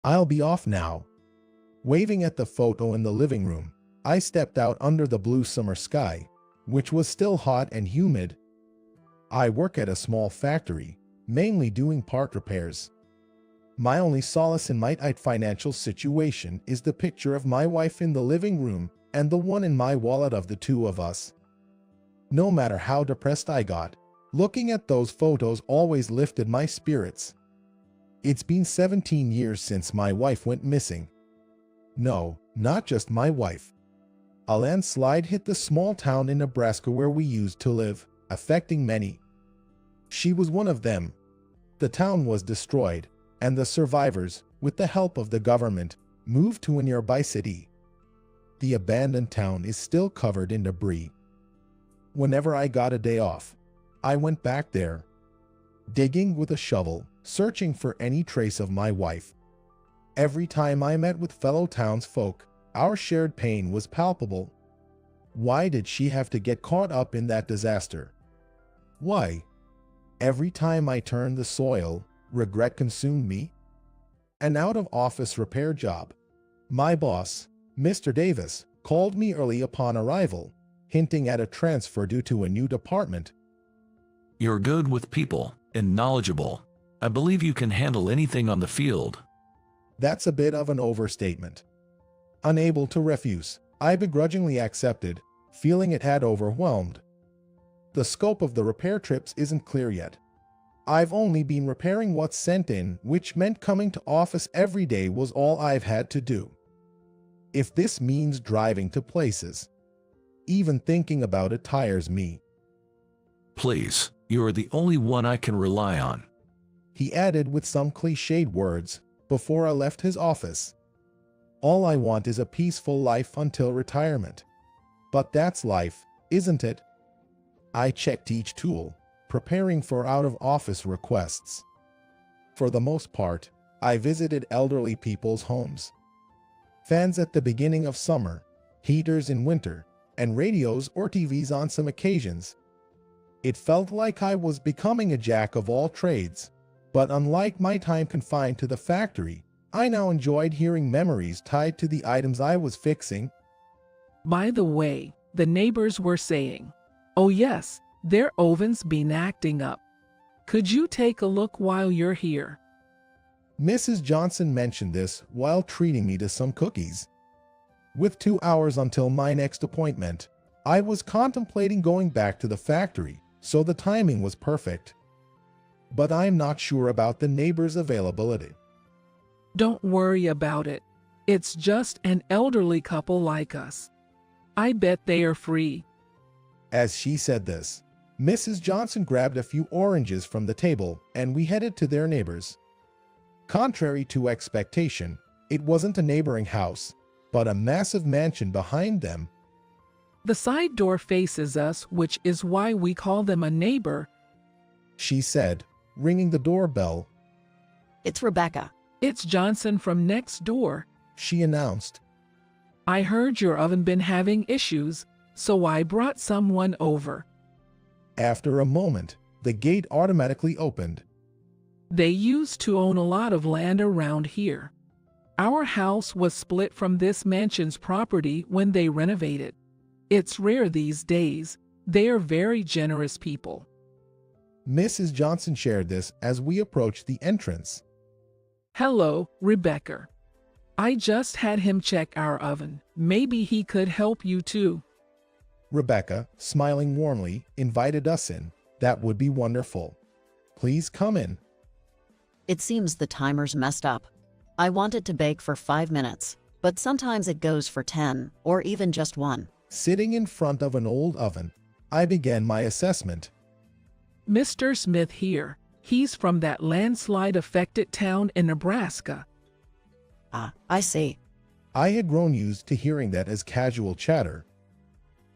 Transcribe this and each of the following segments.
I'll be off now. Waving at the photo in the living room, I stepped out under the blue summer sky, which was still hot and humid. I work at a small factory, mainly doing part repairs. My only solace in my tight financial situation is the picture of my wife in the living room and the one in my wallet of the two of us. No matter how depressed I got, looking at those photos always lifted my spirits. It's been 17 years since my wife went missing. No, not just my wife. A landslide hit the small town in Nebraska where we used to live, affecting many. She was one of them. The town was destroyed, and the survivors, with the help of the government, moved to a nearby city. The abandoned town is still covered in debris. Whenever I got a day off, I went back there, digging with a shovel, searching for any trace of my wife. Every time I met with fellow townsfolk, our shared pain was palpable. Why did she have to get caught up in that disaster? Why? Every time I turned the soil, regret consumed me. An out-of-office repair job. My boss, Mr. Davis, called me early upon arrival, hinting at a transfer due to a new department. You're good with people and knowledgeable. I believe you can handle anything on the field. That's a bit of an overstatement. Unable to refuse, I begrudgingly accepted, feeling it had overwhelmed. The scope of the repair trips isn't clear yet. I've only been repairing what's sent in, which meant coming to office every day was all I've had to do. If this means driving to places, even thinking about it tires me. Please, you are the only one I can rely on, he added with some cliched words before I left his office. All I want is a peaceful life until retirement. But that's life, isn't it? I checked each tool, preparing for out-of-office requests. For the most part, I visited elderly people's homes. Fans at the beginning of summer, heaters in winter, and radios or TVs on some occasions. It felt like I was becoming a jack of all trades, but unlike my time confined to the factory, I now enjoyed hearing memories tied to the items I was fixing. By the way, the neighbors were saying, "Oh yes, their oven's been acting up. Could you take a look while you're here?" Mrs. Johnson mentioned this while treating me to some cookies. With 2 hours until my next appointment, I was contemplating going back to the factory, so the timing was perfect. But I'm not sure about the neighbors' availability. Don't worry about it. It's just an elderly couple like us. I bet they are free. As she said this, Mrs. Johnson grabbed a few oranges from the table and we headed to their neighbors. Contrary to expectation, it wasn't a neighboring house, but a massive mansion behind them. The side door faces us, which is why we call them a neighbor, she said, ringing the doorbell. It's Rebecca. It's Johnson from next door, she announced. I heard your oven been having issues, so I brought someone over. After a moment, the gate automatically opened. They used to own a lot of land around here. Our house was split from this mansion's property when they renovated. It's rare these days. They are very generous people. Mrs. Johnson shared this as we approached the entrance. Hello, Rebecca. I just had him check our oven. Maybe he could help you too. Rebecca, smiling warmly, invited us in. That would be wonderful. Please come in. It seems the timer's messed up. I wanted to bake for 5 minutes, but sometimes it goes for 10 or even just 1. Sitting in front of an old oven, I began my assessment. Mr. Smith here. He's from that landslide-affected town in Nebraska. Ah, I see. I had grown used to hearing that as casual chatter.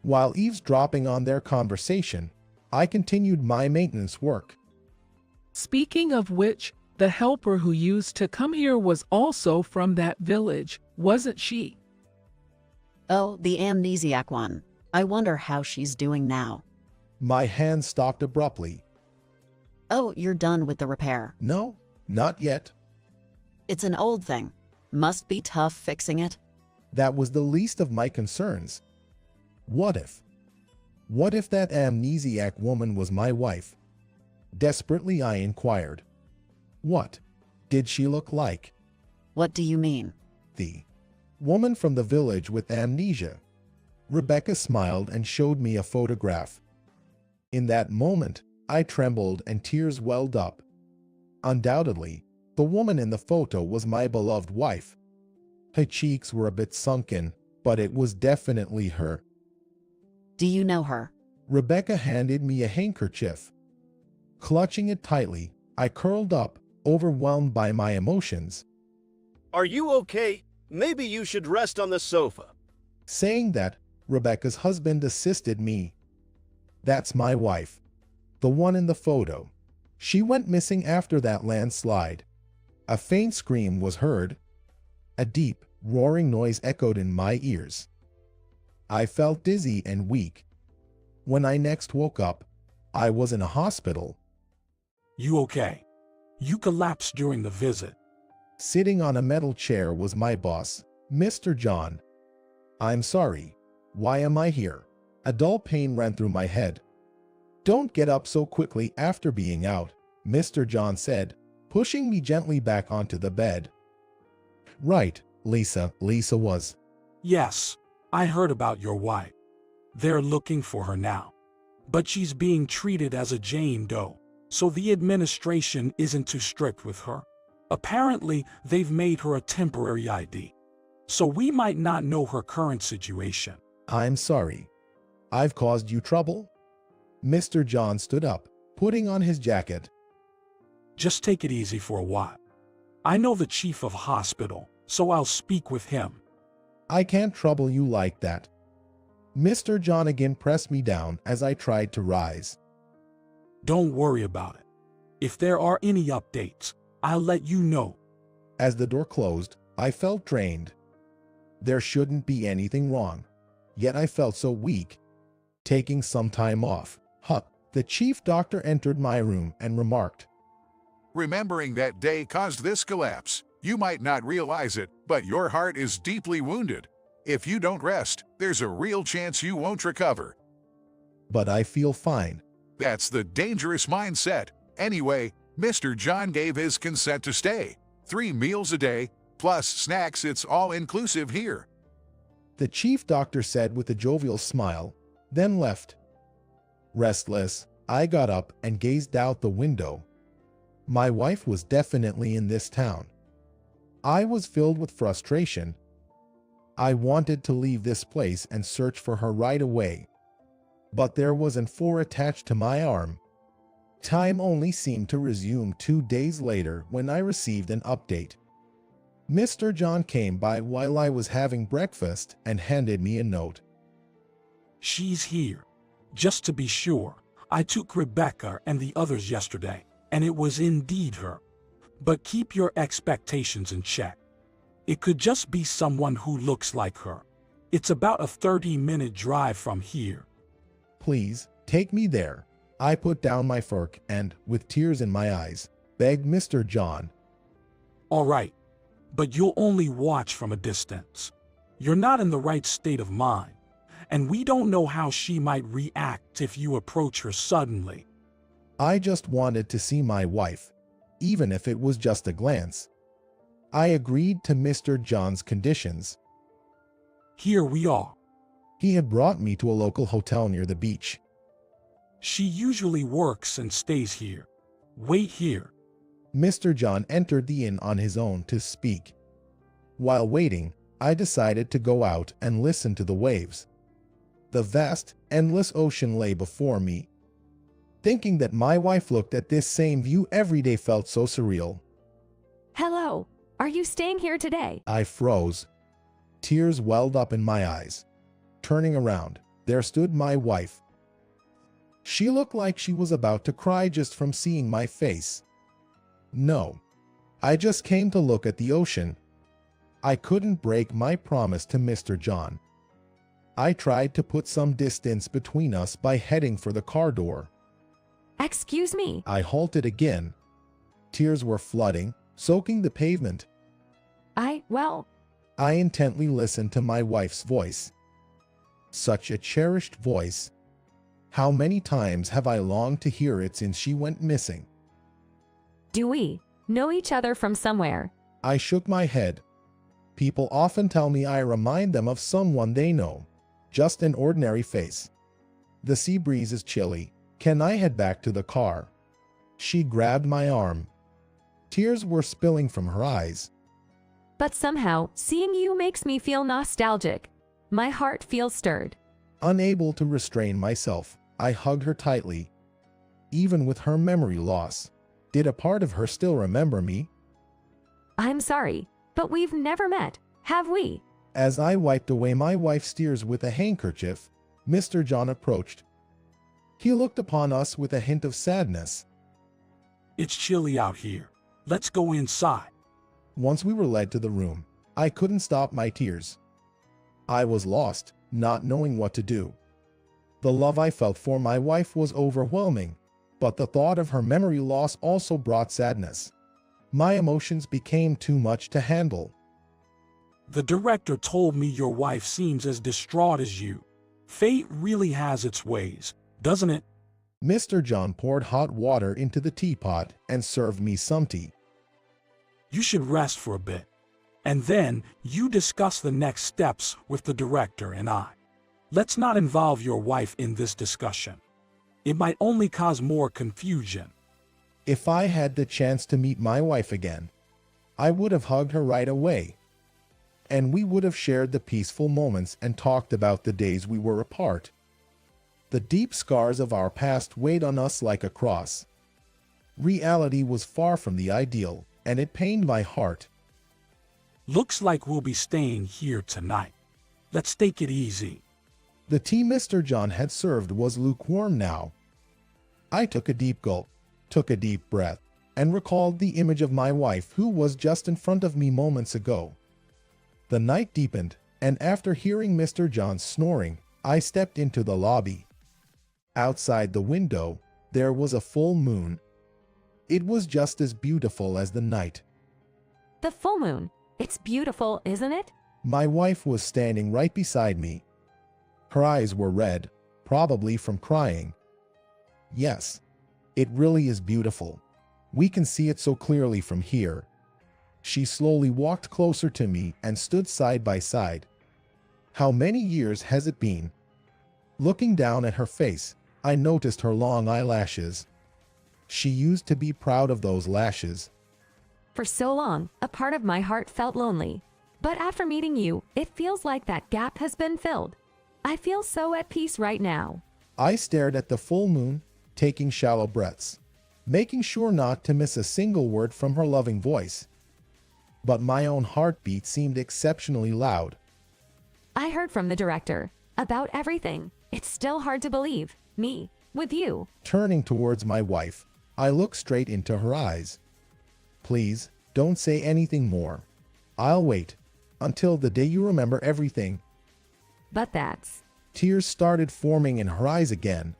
While eavesdropping on their conversation, I continued my maintenance work. Speaking of which, the helper who used to come here was also from that village, wasn't she? Oh, the amnesiac one. I wonder how she's doing now. My hand stopped abruptly. Oh, you're done with the repair. No, not yet. It's an old thing. Must be tough fixing it. That was the least of my concerns. What if? What if that amnesiac woman was my wife? Desperately I inquired. What did she look like? What do you mean? The woman from the village with amnesia. Rebecca smiled and showed me a photograph. In that moment, I trembled and tears welled up. Undoubtedly, the woman in the photo was my beloved wife. Her cheeks were a bit sunken, but it was definitely her. Do you know her? Rebecca handed me a handkerchief. Clutching it tightly, I curled up, overwhelmed by my emotions. Are you okay? Maybe you should rest on the sofa. Saying that, Rebecca's husband assisted me. That's my wife. The one in the photo. She went missing after that landslide. A faint scream was heard. A deep, roaring noise echoed in my ears. I felt dizzy and weak. When I next woke up, I was in a hospital. You okay? You collapsed during the visit. Sitting on a metal chair was my boss, Mr. John. I'm sorry. Why am I here? A dull pain ran through my head. Don't get up so quickly after being out, Mr. John said, pushing me gently back onto the bed. Right, Lisa was. Yes, I heard about your wife. They're looking for her now. But she's being treated as a Jane Doe, so the administration isn't too strict with her. Apparently, they've made her a temporary ID, so we might not know her current situation. I'm sorry. I've caused you trouble? Mr. John stood up, putting on his jacket. Just take it easy for a while. I know the chief of hospital, so I'll speak with him. I can't trouble you like that. Mr. John again pressed me down as I tried to rise. Don't worry about it. If there are any updates, I'll let you know. As the door closed, I felt drained. There shouldn't be anything wrong. Yet I felt so weak. Taking some time off. The chief doctor entered my room and remarked, Remembering that day caused this collapse. You might not realize it, but your heart is deeply wounded. If you don't rest, there's a real chance you won't recover. But I feel fine. That's the dangerous mindset. Anyway, Mr. John gave his consent to stay. 3 meals a day, plus snacks, it's all inclusive here. The chief doctor said with a jovial smile, then left. Restless, I got up and gazed out the window. My wife was definitely in this town. I was filled with frustration. I wanted to leave this place and search for her right away. But there was an M4 attached to my arm. Time only seemed to resume 2 days later when I received an update. Mr. John came by while I was having breakfast and handed me a note. She's here. Just to be sure, I took Rebecca and the others yesterday, and it was indeed her. But keep your expectations in check. It could just be someone who looks like her. It's about a 30-minute drive from here. Please, take me there. I put down my fork and, with tears in my eyes, begged Mr. John. All right, but you'll only watch from a distance. You're not in the right state of mind, and we don't know how she might react if you approach her suddenly. I just wanted to see my wife, even if it was just a glance. I agreed to Mr. John's conditions. Here we are. He had brought me to a local hotel near the beach. She usually works and stays here. Wait here. Mr. John entered the inn on his own to speak. While waiting, I decided to go out and listen to the waves. The vast, endless ocean lay before me. Thinking that my wife looked at this same view every day felt so surreal. Hello, are you staying here today? I froze. Tears welled up in my eyes. Turning around, there stood my wife. She looked like she was about to cry just from seeing my face. No, I just came to look at the ocean. I couldn't break my promise to Mr. John. I tried to put some distance between us by heading for the car door. Excuse me. I halted again. Tears were flooding, soaking the pavement, Well, I intently listened to my wife's voice. Such a cherished voice. How many times have I longed to hear it since she went missing? do we know each other from somewhere? I shook my head. People often tell me I remind them of someone they know. Just an ordinary face. The sea breeze is chilly. Can I head back to the car? She grabbed my arm. Tears were spilling from her eyes. But somehow, seeing you makes me feel nostalgic. My heart feels stirred. Unable to restrain myself, I hugged her tightly. Even with her memory loss, did a part of her still remember me? I'm sorry, but we've never met, have we? As I wiped away my wife's tears with a handkerchief, Mr. John approached. He looked upon us with a hint of sadness. It's chilly out here. Let's go inside. Once we were led to the room, I couldn't stop my tears. I was lost, not knowing what to do. The love I felt for my wife was overwhelming, but the thought of her memory loss also brought sadness. My emotions became too much to handle. The director told me your wife seems as distraught as you. Fate really has its ways, doesn't it? Mr. John poured hot water into the teapot and served me some tea. You should rest for a bit. And then you discuss the next steps with the director and I. Let's not involve your wife in this discussion. It might only cause more confusion. If I had the chance to meet my wife again, I would have hugged her right away. And we would have shared the peaceful moments and talked about the days we were apart. The deep scars of our past weighed on us like a cross. Reality was far from the ideal, and it pained my heart. Looks like we'll be staying here tonight. Let's take it easy. The tea Mr. John had served was lukewarm now. I took a deep gulp, took a deep breath, and recalled the image of my wife who was just in front of me moments ago. The night deepened, and after hearing Mr. John's snoring, I stepped into the lobby. Outside the window, there was a full moon. It was just as beautiful as the night. The full moon. It's beautiful, isn't it? My wife was standing right beside me. Her eyes were red, probably from crying. Yes, it really is beautiful. We can see it so clearly from here. She slowly walked closer to me and stood side by side. How many years has it been? Looking down at her face, I noticed her long eyelashes. She used to be proud of those lashes. For so long, a part of my heart felt lonely. But after meeting you, it feels like that gap has been filled. I feel so at peace right now. I stared at the full moon, taking shallow breaths, making sure not to miss a single word from her loving voice. But my own heartbeat seemed exceptionally loud. I heard from the director about everything. It's still hard to believe. Me, with you. Turning towards my wife, I looked straight into her eyes. Please, don't say anything more. I'll wait until the day you remember everything. But that's... Tears started forming in her eyes again.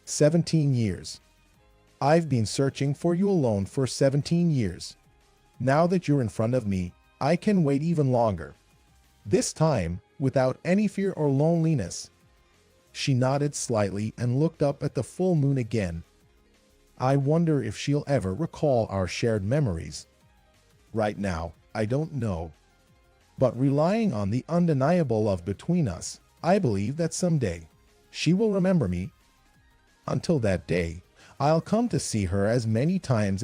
17 years. I've been searching for you alone for 17 years. Now that you're in front of me, I can wait even longer. This time, without any fear or loneliness. She nodded slightly and looked up at the full moon again. I wonder if she'll ever recall our shared memories. Right now, I don't know. But relying on the undeniable love between us, I believe that someday she will remember me. Until that day, I'll come to see her as many times as